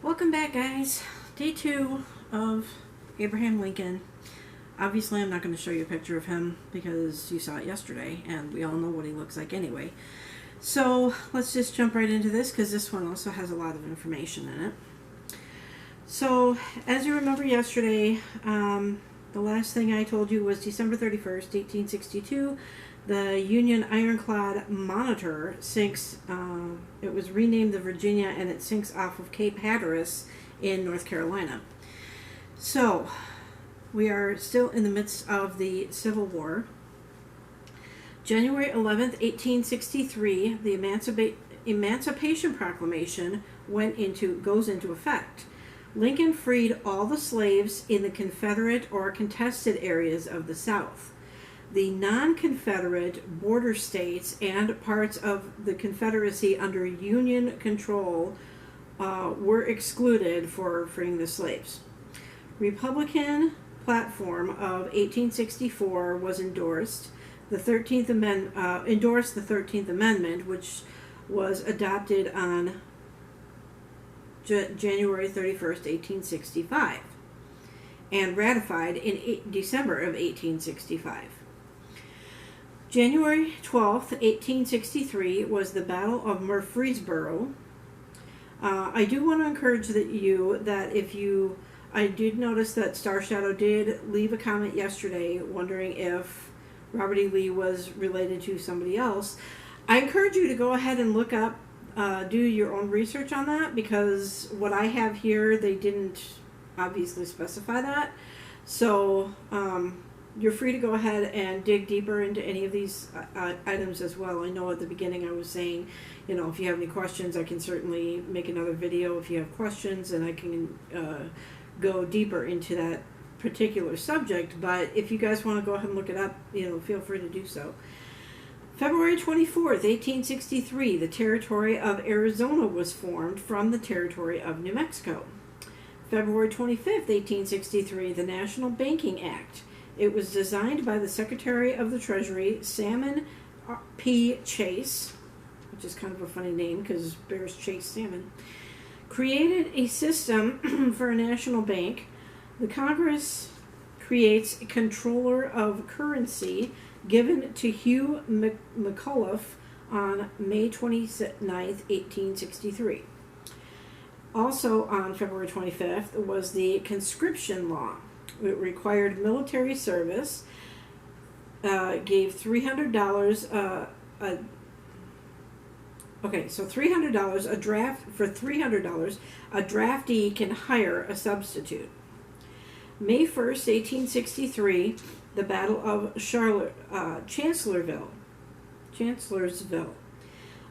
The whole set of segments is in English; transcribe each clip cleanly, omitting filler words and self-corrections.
Welcome back, guys. Day 2 of Abraham Lincoln. Obviously, I'm not going to show you a picture of him because you saw it yesterday, and we all know what he looks like anyway. So let's just jump right into this because this one also has a lot of information in it. So, as you remember yesterday, the last thing I told you was December 31st, 1862, the Union ironclad Monitor sinks. It was renamed the Virginia, and it sinks off of Cape Hatteras in North Carolina. So, we are still in the midst of the Civil War. January 11th, 1863, the Emancipation Proclamation goes into effect. Lincoln freed all the slaves in the Confederate or contested areas of the South. The non-Confederate border states and parts of the Confederacy under Union control were excluded for freeing the slaves. Republican platform of 1864 was endorsed. The 13th endorsed the 13th Amendment, which was adopted on January 31st, 1865, and ratified in December of 1865. January 12th, 1863 was the Battle of Murfreesboro. I do want to encourage I did notice that Star Shadow did leave a comment yesterday wondering if Robert E. Lee was related to somebody else. I encourage you to go ahead and look up, do your own research on that, because what I have here, they didn't obviously specify that. So you're free to go ahead and dig deeper into any of these items as well. I know at the beginning I was saying, if you have any questions, I can certainly make another video if you have questions, and I can go deeper into that particular subject. But if you guys want to go ahead and look it up, feel free to do so. February 24th, 1863, the Territory of Arizona was formed from the Territory of New Mexico. February 25th, 1863, the National Banking Act. It was designed by the Secretary of the Treasury, Salmon P. Chase, which is kind of a funny name because bears chase salmon, created a system for a national bank. The Congress creates a controller of currency given to Hugh McAuliffe on May 29th, 1863. Also on February 25th was the conscription law. It required military service, gave $300 $300 for $300 a draftee can hire a substitute. May 1st, 1863, the Battle of Chancellorsville.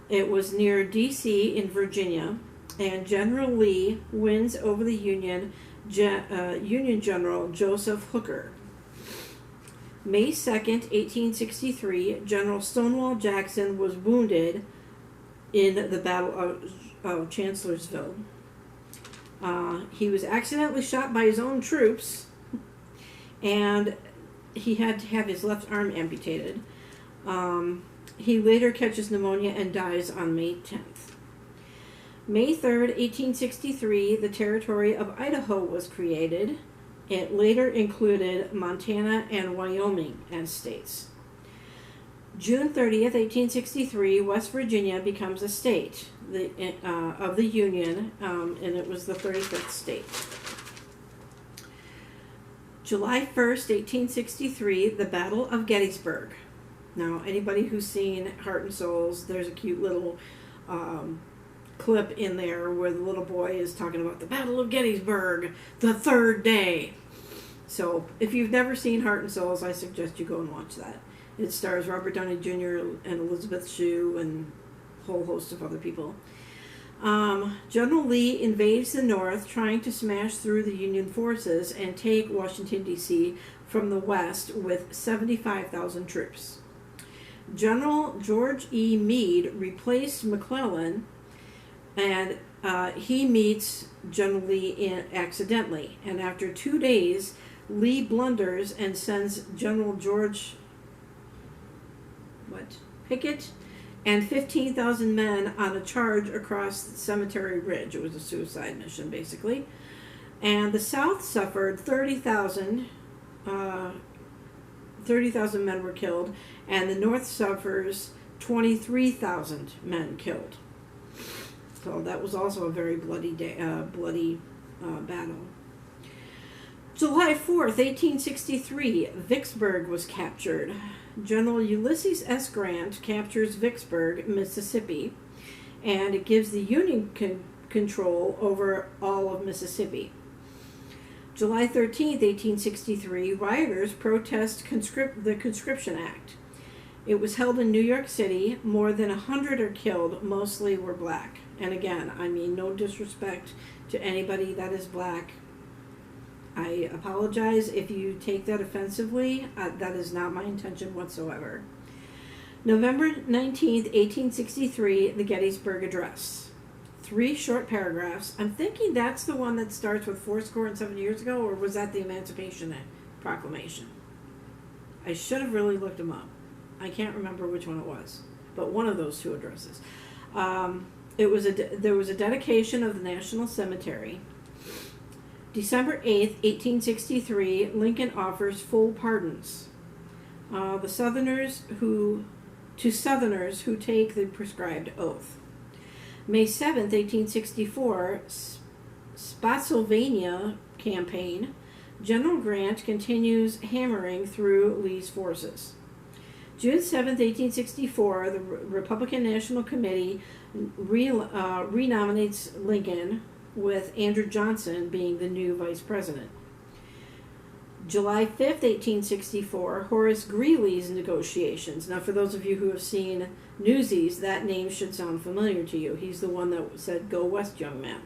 It was near D.C. in Virginia, and General Lee wins over the Union General Joseph Hooker. May 2nd, 1863, General Stonewall Jackson was wounded in the Battle of Chancellorsville. He was accidentally shot by his own troops, and he had to have his left arm amputated. He later catches pneumonia and dies on May 10th. May 3rd, 1863, the Territory of Idaho was created. It later included Montana and Wyoming as states. June 30th, 1863, West Virginia becomes a state of the Union, and it was the 35th state. July 1st, 1863, the Battle of Gettysburg. Now, anybody who's seen Heart and Souls, there's a cute little clip in there where the little boy is talking about the Battle of Gettysburg, the third day. So, if you've never seen Heart and Souls, I suggest you go and watch that. It stars Robert Downey Jr. and Elizabeth Shue and a whole host of other people. General Lee invades the North, trying to smash through the Union forces and take Washington, D.C. from the west with 75,000 troops. General George E. Meade replaced McClellan, and he meets General Lee accidentally. And after 2 days, Lee blunders and sends General George Pickett and 15,000 men on a charge across Cemetery Ridge. It was a suicide mission, basically. And the South suffered 30,000 men were killed, and the North suffers 23,000 men killed. So that was also a very bloody battle. July 4th, 1863, Vicksburg was captured. General Ulysses S. Grant captures Vicksburg, Mississippi, and it gives the Union control over all of Mississippi. July 13th, 1863, rioters protest the Conscription Act. It was held in New York City. More than 100 are killed. Mostly were black. And again, I mean no disrespect to anybody that is black. I apologize if you take that offensively. That is not my intention whatsoever. November 19th, 1863, the Gettysburg Address. 3 short paragraphs. I'm thinking that's the one that starts with 7 years ago, or was that the Emancipation Proclamation? I should have really looked them up. I can't remember which one it was, but one of those 2 addresses. There was a dedication of the National Cemetery. December 8th, 1863, Lincoln offers full pardons. Southerners who take the prescribed oath. May 7th, 1864, Spotsylvania campaign. General Grant continues hammering through Lee's forces. June 7th, 1864, the Republican National Committee renominates Lincoln, with Andrew Johnson being the new vice president. July 5th, 1864, Horace Greeley's negotiations. Now, for those of you who have seen Newsies, that name should sound familiar to you. He's the one that said, "Go west, young man."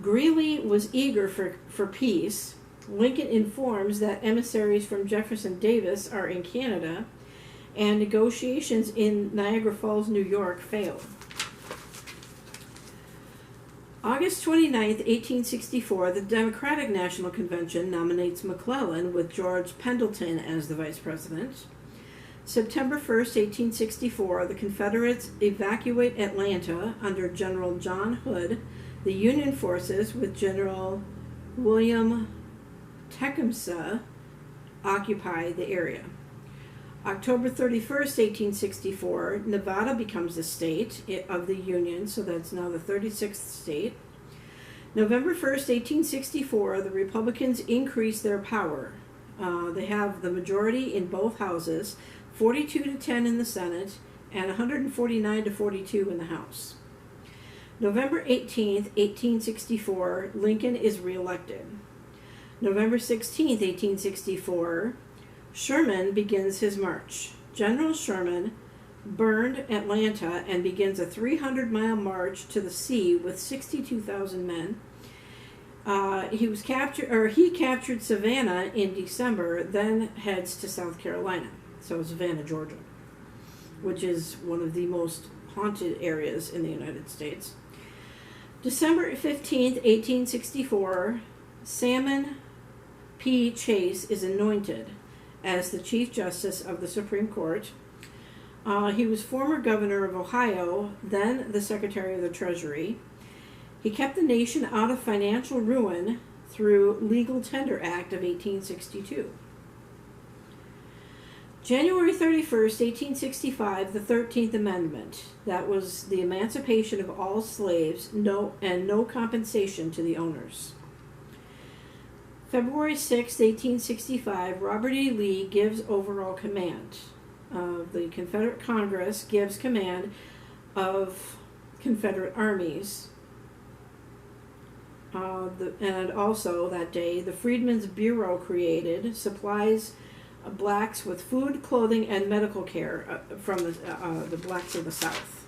Greeley was eager for peace. Lincoln informs that emissaries from Jefferson Davis are in Canada, and negotiations in Niagara Falls, New York, failed. August 29th, 1864, the Democratic National Convention nominates McClellan with George Pendleton as the vice president. September 1st, 1864, the Confederates evacuate Atlanta under General John Hood. The Union forces with General William Tecumseh occupy the area. October 31st, 1864, Nevada becomes a state of the Union, so that's now the 36th state. November 1st, 1864, the Republicans increase their power. They have the majority in both houses, 42-10 in the Senate, and 149-42 in the House. November 18th, 1864, Lincoln is reelected. November 16th, 1864, Sherman begins his march. General Sherman burned Atlanta and begins a 300-mile march to the sea with 62,000 men. He captured Savannah in December, then heads to South Carolina, so Savannah, Georgia, which is one of the most haunted areas in the United States. December 15th, 1864, Salmon P. Chase is anointed as the Chief Justice of the Supreme Court. He was former governor of Ohio, then the Secretary of the Treasury. He kept the nation out of financial ruin through Legal Tender Act of 1862. January 31st, 1865, the 13th Amendment. That was the emancipation of all slaves, no compensation to the owners. February 6, 1865, Robert E. Lee gives overall command. The Confederate Congress gives command of Confederate armies. And also that day, the Freedmen's Bureau created, supplies blacks with food, clothing, and medical care from the blacks of the South.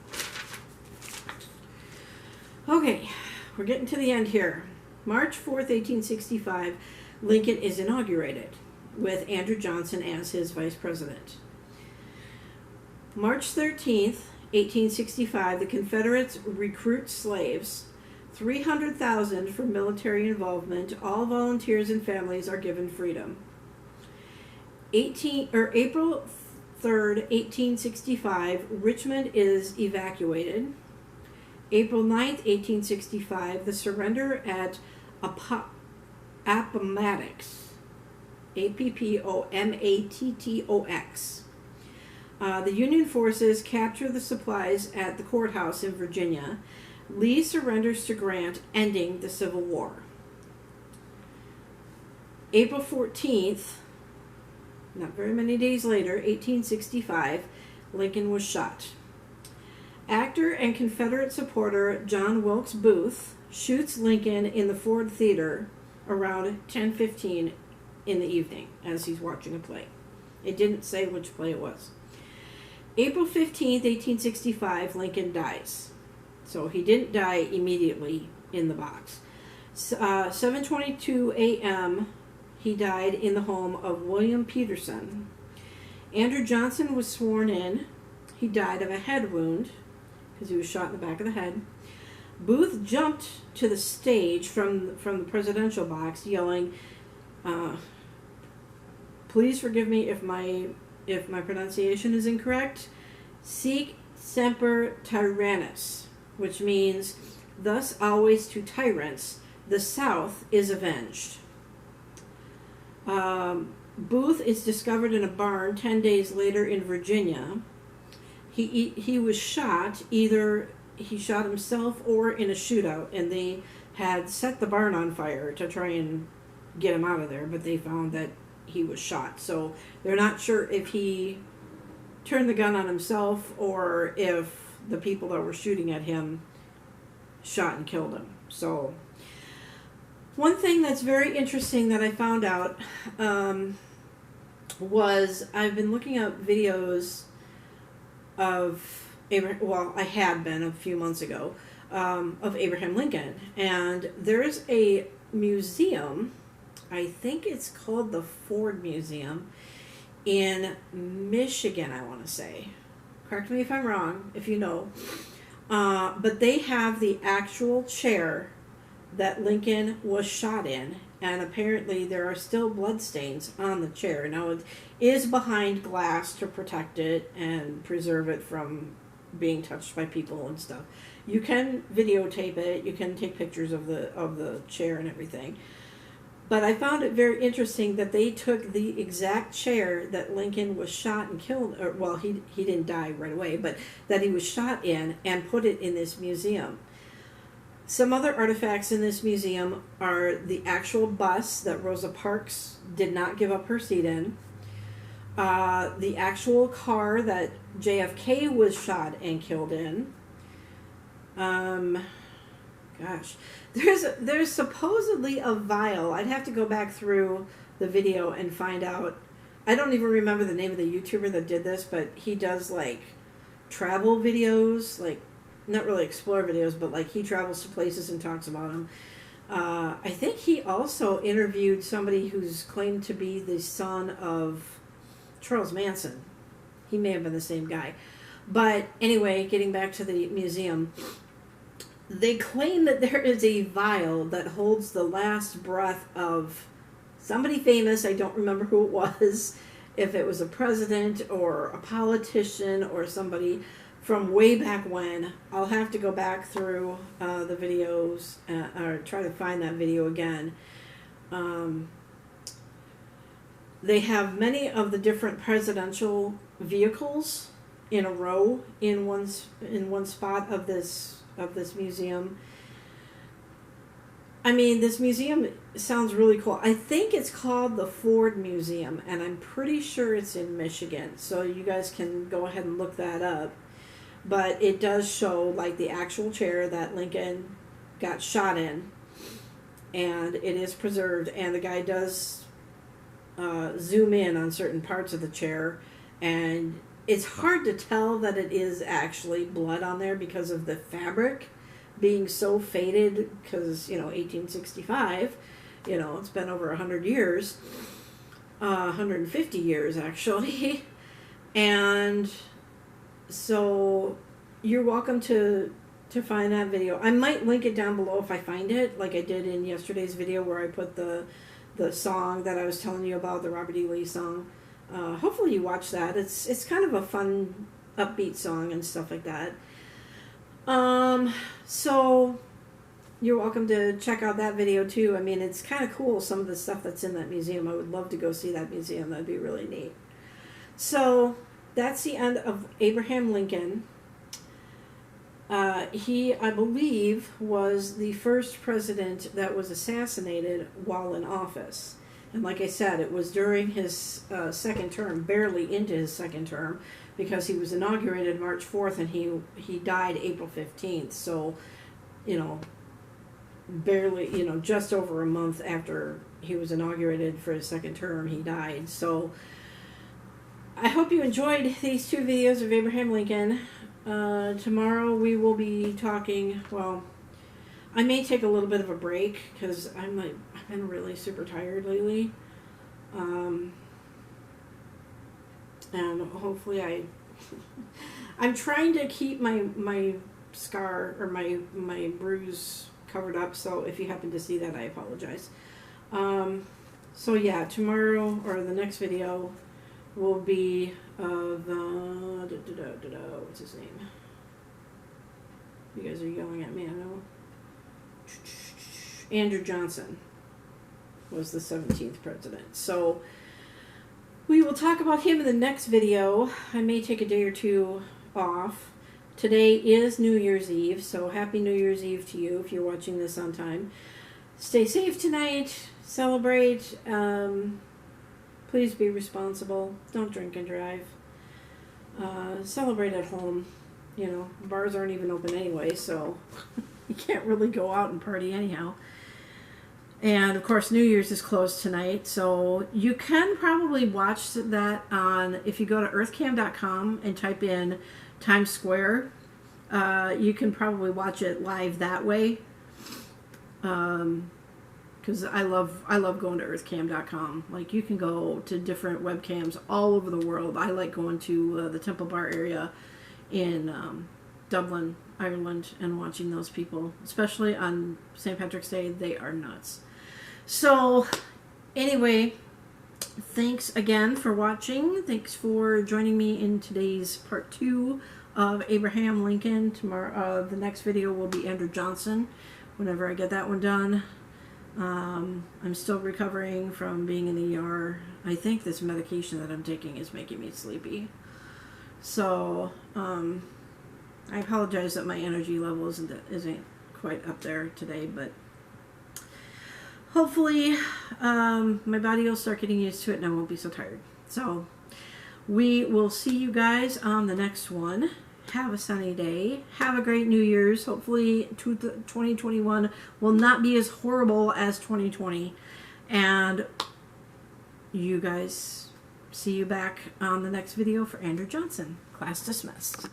Okay, we're getting to the end here. March 4th, 1865, Lincoln is inaugurated with Andrew Johnson as his vice president. March 13th, 1865, the Confederates recruit slaves, 300,000 for military involvement. All volunteers and families are given freedom. April 3rd, 1865, Richmond is evacuated. April 9th, 1865, the surrender at Appomattox, Appomattox. The Union forces capture the supplies at the courthouse in Virginia. Lee surrenders to Grant, ending the Civil War. April 14th, not very many days later, 1865, Lincoln was shot. Actor and Confederate supporter John Wilkes Booth shoots Lincoln in the Ford Theater around 10:15 in the evening as he's watching a play. It didn't say which play it was. April 15th, 1865, Lincoln dies. So he didn't die immediately in the box. 7:22 a.m., he died in the home of William Peterson. Andrew Johnson was sworn in. He died of a head wound because he was shot in the back of the head. Booth jumped to the stage from the presidential box yelling, please forgive me if my pronunciation is incorrect, Sic semper tyrannis, which means, thus always to tyrants, the South is avenged. Booth is discovered in a barn 10 days later in Virginia. He was shot, either he shot himself or in a shootout, and they had set the barn on fire to try and get him out of there, but they found that he was shot. So they're not sure if he turned the gun on himself or if the people that were shooting at him shot and killed him. So one thing that's very interesting that I found out was I've been looking up videos of I had been a few months ago, of Abraham Lincoln, and there's a museum, I think it's called the Ford Museum, in Michigan, I want to say. Correct me if I'm wrong, if you know. But they have the actual chair that Lincoln was shot in, and apparently there are still bloodstains on the chair. Now, it is behind glass to protect it and preserve it from being touched by people and stuff. You can videotape it, you can take pictures of the chair and everything. But I found it very interesting that they took the exact chair that Lincoln was shot and killed, or, well, he didn't die right away, but that he was shot in, and put it in this museum. Some other artifacts in this museum are the actual bus that Rosa Parks did not give up her seat in, the actual car that JFK was shot and killed in. Gosh, there's supposedly a vial. I'd have to go back through the video and find out. I don't even remember the name of the YouTuber that did this, but he does like travel videos, like not really explore videos, but like he travels to places and talks about them. I think he also interviewed somebody who's claimed to be the son of Charles Manson. He may have been the same guy. But anyway, getting back to the museum, they claim that there is a vial that holds the last breath of somebody famous. I don't remember who it was, if it was a president or a politician or somebody from way back when. I'll have to go back through the videos or try to find that video again. They have many of the different presidential vehicles in a row in one spot of this museum. I mean, this museum sounds really cool. I think it's called the Ford Museum, and I'm pretty sure it's in Michigan, so you guys can go ahead and look that up. But it does show like the actual chair that Lincoln got shot in, and it is preserved, and the guy does zoom in on certain parts of the chair, and it's hard to tell that it is actually blood on there because of the fabric being so faded, because, 1865, it's been over 100 years, 150 years actually, and so you're welcome to find that video. I might link it down below if I find it, like I did in yesterday's video where I put the song that I was telling you about, the Robert E. Lee song. hopefully you watch that. It's kind of a fun, upbeat song and stuff like that. So you're welcome to check out that video too. I mean, it's kind of cool, some of the stuff that's in that museum. I would love to go see that museum. That'd be really neat. So that's the end of Abraham Lincoln. He, I believe, was the first president that was assassinated while in office. And like I said, it was during his second term, barely into his second term, because he was inaugurated March 4th and he died April 15th. So, you know, barely, you know, just over a month after he was inaugurated for his second term, he died. So I hope you enjoyed these two videos of Abraham Lincoln. Tomorrow we will be talking, well, I may take a little bit of a break because I've been really super tired lately. And hopefully I'm trying to keep my scar or my bruise covered up, so if you happen to see that, I apologize. So yeah, tomorrow or the next video will be of what's his name? You guys are yelling at me, I know. Andrew Johnson was the 17th president. So we will talk about him in the next video. I may take a day or two off. Today is New Year's Eve, so happy New Year's Eve to you if you're watching this on time. Stay safe tonight. Celebrate. Please be responsible. Don't drink and drive. Celebrate at home. You know, bars aren't even open anyway, so you can't really go out and party anyhow. And of course, New Year's is closed tonight, so you can probably watch that on, if you go to earthcam.com and type in Times Square, you can probably watch it live that way. Because I love going to earthcam.com. Like, you can go to different webcams all over the world. I like going to the Temple Bar area in Dublin, Ireland, and watching those people, especially on St. Patrick's Day. They are nuts. So anyway, thanks again for watching. Thanks for joining me in today's part 2 of Abraham Lincoln. Tomorrow, the next video will be Andrew Johnson, whenever I get that one done. I'm still recovering from being in the ER. I think this medication that I'm taking is making me sleepy. So, I apologize that my energy level isn't quite up there today, but hopefully, my body will start getting used to it and I won't be so tired. So, we will see you guys on the next one. Have a sunny day. Have a great New Year's. Hopefully 2021 will not be as horrible as 2020. And you guys, see you back on the next video for Andrew Johnson. Class dismissed.